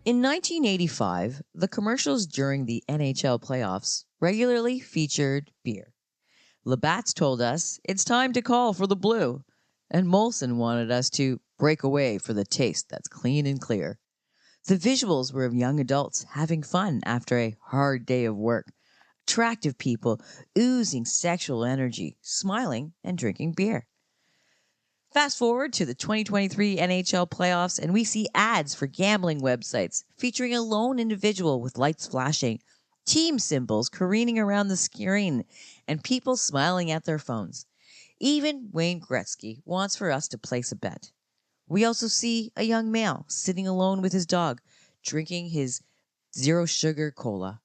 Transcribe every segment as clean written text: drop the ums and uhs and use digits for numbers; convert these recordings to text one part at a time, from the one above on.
In 1985, the commercials during the NHL playoffs regularly featured beer. Labatt's told us it's time to call for the blue, and Molson wanted us to break away for the taste that's clean and clear. The visuals were of young adults having fun after a hard day of work, attractive people oozing sexual energy, smiling and drinking beer. Fast forward to the 2023 NHL playoffs, and we see ads for gambling websites featuring a lone individual with lights flashing, team symbols careening around the screen, and people smiling at their phones. Even Wayne Gretzky wants for us to place a bet. We also see a young male sitting alone with his dog, drinking his zero sugar cola.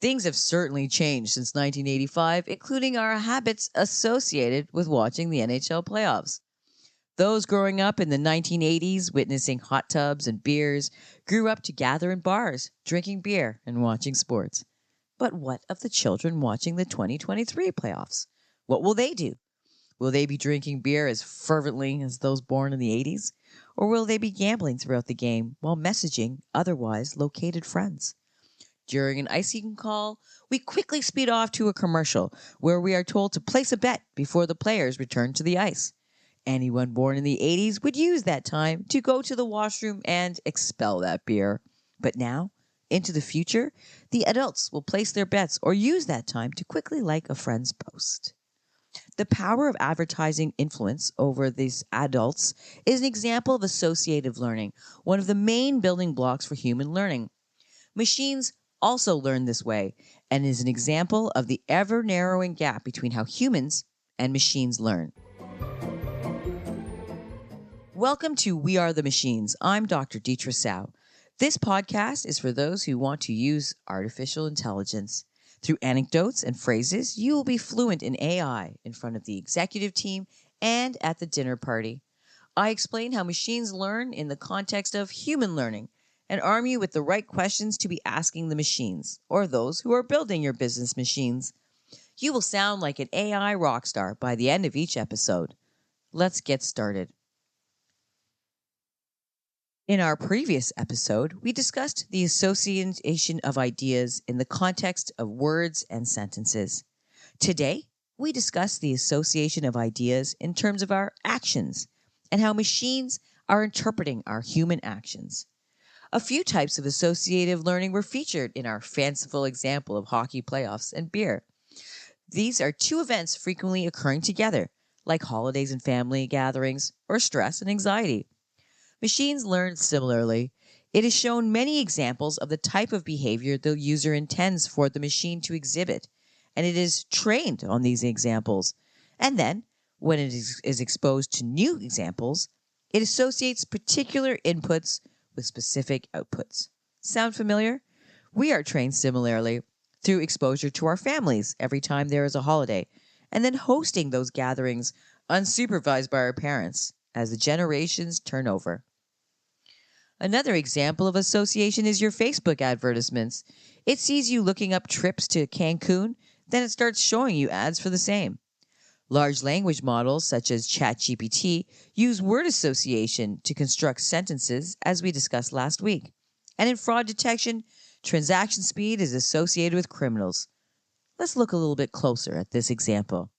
Things have certainly changed since 1985, including our habits associated with watching the NHL playoffs. Those growing up in the 1980s, witnessing hot tubs and beers, grew up to gather in bars, drinking beer and watching sports. But what of the children watching the 2023 playoffs? What will they do? Will they be drinking beer as fervently as those born in the 80s? Or will they be gambling throughout the game while messaging otherwise located friends? During an icing call, we quickly speed off to a commercial where we are told to place a bet before the players return to the ice. Anyone born in the 80s would use that time to go to the washroom and expel that beer. But now, into the future, the adults will place their bets or use that time to quickly like a friend's post. The power of advertising influence over these adults is an example of associative learning, one of the main building blocks for human learning. Machines also learn this way and is an example of the ever-narrowing gap between how humans and machines learn. Welcome to We Are the Machines. I'm Dr. Deitra Sawh. This podcast is for those who want to use artificial intelligence. Through anecdotes and phrases, you will be fluent in AI in front of the executive team and at the dinner party. I explain how machines learn in the context of human learning and arm you with the right questions to be asking the machines or those who are building your business machines. You will sound like an AI rockstar by the end of each episode. Let's get started. In our previous episode, we discussed the association of ideas in the context of words and sentences. Today, we discuss the association of ideas in terms of our actions and how machines are interpreting our human actions. A few types of associative learning were featured in our fanciful example of hockey playoffs and beer. These are two events frequently occurring together, like holidays and family gatherings or stress and anxiety. Machines learn similarly. It has shown many examples of the type of behavior the user intends for the machine to exhibit, and it is trained on these examples. And then, when it is exposed to new examples, it associates particular inputs with specific outputs. Sound familiar? We are trained similarly through exposure to our families every time there is a holiday, and then hosting those gatherings unsupervised by our parents as the generations turn over. Another example of association is your Facebook advertisements. It sees you looking up trips to Cancun, then it starts showing you ads for the same. Large language models such as ChatGPT use word association to construct sentences, as we discussed last week. And in fraud detection, transaction speed is associated with criminals. Let's look a little bit closer at this example.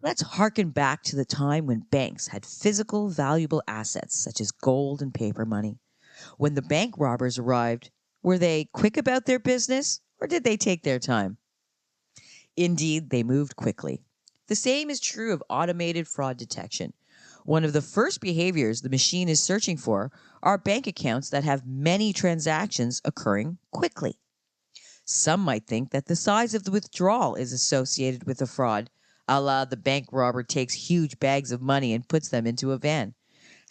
Let's harken back to the time when banks had physical, valuable assets such as gold and paper money. When the bank robbers arrived, were they quick about their business or did they take their time? Indeed, they moved quickly. The same is true of automated fraud detection. One of the first behaviors the machine is searching for are bank accounts that have many transactions occurring quickly. Some might think that the size of the withdrawal is associated with the fraud, a la the bank robber takes huge bags of money and puts them into a van.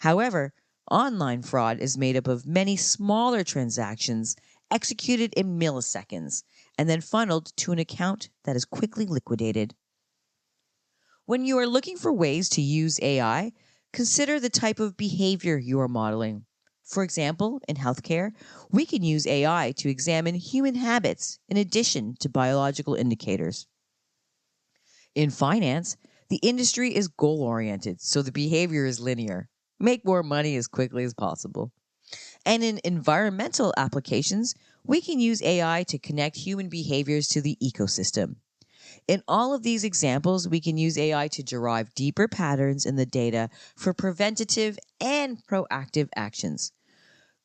However, online fraud is made up of many smaller transactions executed in milliseconds and then funneled to an account that is quickly liquidated. When you are looking for ways to use AI, consider the type of behavior you are modeling. For example, in healthcare, we can use AI to examine human habits in addition to biological indicators. In finance, the industry is goal-oriented, so the behavior is linear. make more money as quickly as possible. And in environmental applications, we can use AI to connect human behaviors to the ecosystem. In all of these examples, we can use AI to derive deeper patterns in the data for preventative and proactive actions.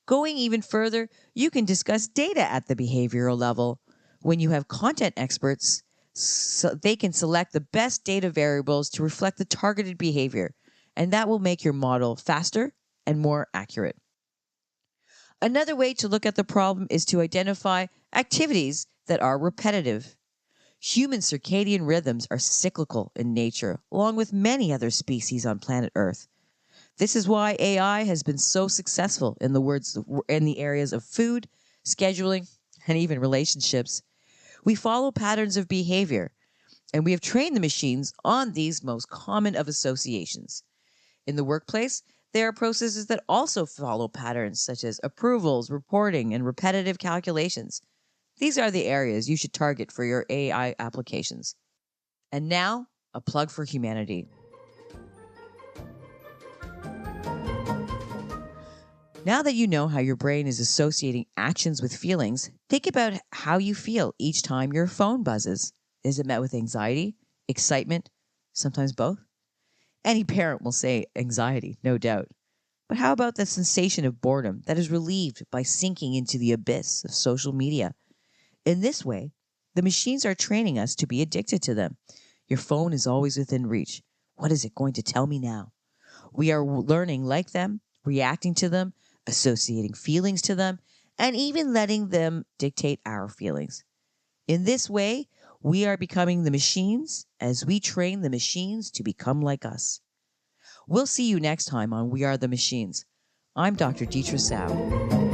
Going even further, you can discuss data at the behavioral level. When you have content experts, so they can select the best data variables to reflect the targeted behavior, and that will make your model faster and more accurate. Another way to look at the problem is to identify activities that are repetitive. Human circadian rhythms are cyclical in nature, along with many other species on planet Earth. This is why AI has been so successful in the areas of food, scheduling, and even relationships. We follow patterns of behavior, and we have trained the machines on these most common of associations. In the workplace, there are processes that also follow patterns such as approvals, reporting, and repetitive calculations. These are the areas you should target for your AI applications. And now, a plug for humanity. Now that you know how your brain is associating actions with feelings, think about how you feel each time your phone buzzes. Is it met with anxiety, excitement, sometimes both? Any parent will say anxiety, no doubt. But how about the sensation of boredom that is relieved by sinking into the abyss of social media? In this way, the machines are training us to be addicted to them. Your phone is always within reach. What is it going to tell me now? We are learning like them, reacting to them, associating feelings to them, and even letting them dictate our feelings. In this way, we are becoming the machines as we train the machines to become like us. We'll see you next time on We Are the Machines. I'm Dr. Deitra Sawh.